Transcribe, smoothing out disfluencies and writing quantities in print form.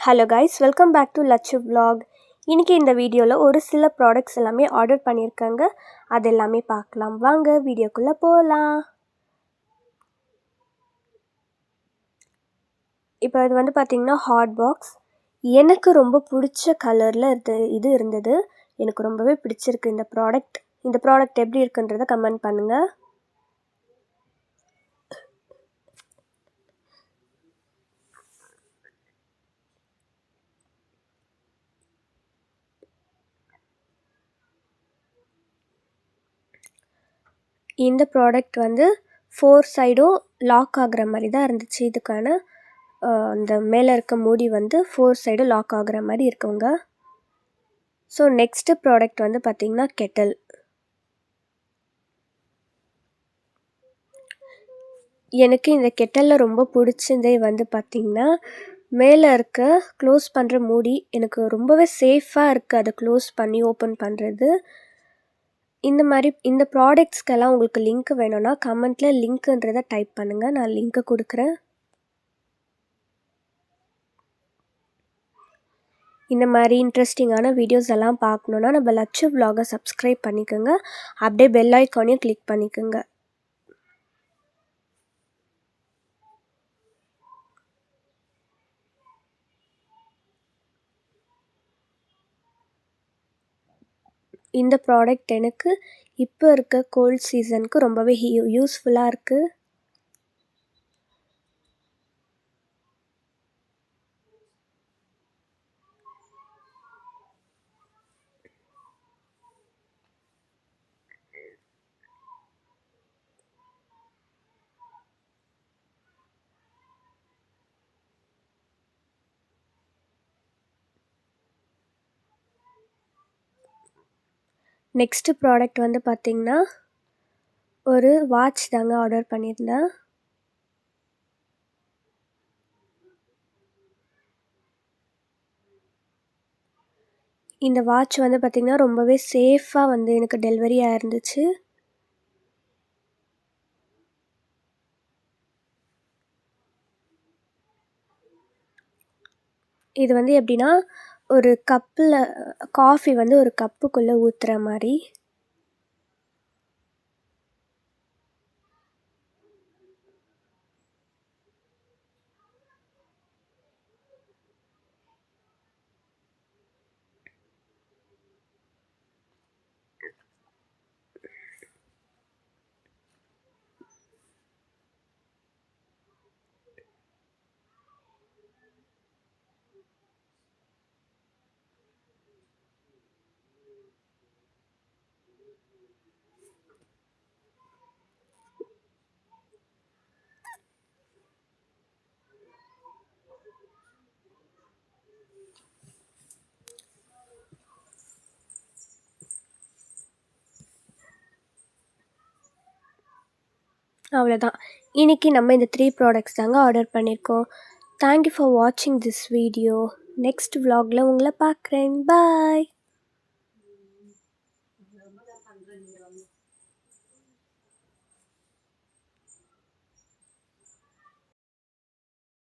Hello guys, welcome back to Latchu vlog. இன்றைக்கி இந்த வீடியோவில் ஒரு சில ப்ராடக்ட்ஸ் எல்லாமே ஆர்டர் பண்ணியிருக்காங்க. அது எல்லாமே பார்க்கலாம். வாங்க வீடியோக்குள்ளே போகலாம். இப்போ இது வந்து பார்த்திங்கன்னா ஹாட் பாக்ஸ். எனக்கு ரொம்ப பிடிச்ச கலரில் இது இருந்தது. எனக்கு ரொம்பவே பிடிச்சிருக்கு இந்த ப்ராடக்ட். இந்த ப்ராடக்ட் எப்படி இருக்குன்றதை கமெண்ட் பண்ணுங்கள். இந்த ப்ராடக்ட் வந்து 4 சைடும் லாக் ஆகிற மாதிரி தான் இருந்துச்சு. இதுக்கான அந்த மேலே இருக்க மூடி வந்து 4 சைடும் லாக் ஆகிற மாதிரி இருக்குங்க. ஸோ நெக்ஸ்ட்டு ப்ராடக்ட் வந்து பார்த்திங்கன்னா கெட்டில். எனக்கு இந்த கெட்டலில் ரொம்ப பிடிச்சதே வந்து பார்த்திங்கன்னா மேலே இருக்க க்ளோஸ் பண்ணுற மூடி எனக்கு ரொம்பவே சேஃபாக இருக்குது. அதை க்ளோஸ் பண்ணி ஓப்பன் பண்ணுறது. இந்த ப்ராடக்ட்ஸ்க்கெல்லாம் உங்களுக்கு லிங்க் வேணும்னா கமெண்ட்டில் லிங்க்குன்றதை டைப் பண்ணுங்கள். நான் லிங்க்கு கொடுக்குறேன். இந்த மாதிரி இன்ட்ரெஸ்டிங்கான வீடியோஸ் எல்லாம் பார்க்கணுன்னா நம்ம லட்சு vlog சப்ஸ்கிரைப் பண்ணிக்கோங்க. அப்படியே பெல் ஐக்கானையும் கிளிக் பண்ணிக்கோங்க. இந்த ப்ராடக்ட் எனக்கு இப்போ இருக்க கோல்ட் சீசனுக்கு ரொம்பவே யூஸ்ஃபுல்லாக இருக்குது. நெக்ஸ்ட்டு ப்ராடக்ட் வந்து பார்த்திங்கன்னா ஒரு வாட்ச் தாங்க ஆர்டர் பண்ணியிருந்தேன். இந்த வாட்ச் வந்து பார்த்திங்கன்னா ரொம்பவே சேஃபாக வந்து எனக்கு டெலிவரி ஆயிருந்துச்சு. இது வந்து எப்படின்னா ஒரு கப்பில் காஃபி வந்து ஒரு கப்புக்குள்ளே ஊற்றுற மாதிரி. அவ்வளோதான். இன்றைக்கி நம்ம இந்த 3 ப்ராடக்ட்ஸ் தாங்க ஆர்டர் பண்ணியிருக்கோம். தேங்க்யூ ஃபார் வாட்சிங் திஸ் வீடியோ. நெக்ஸ்ட் vlogல உங்களை பார்க்குறேன். பாய்.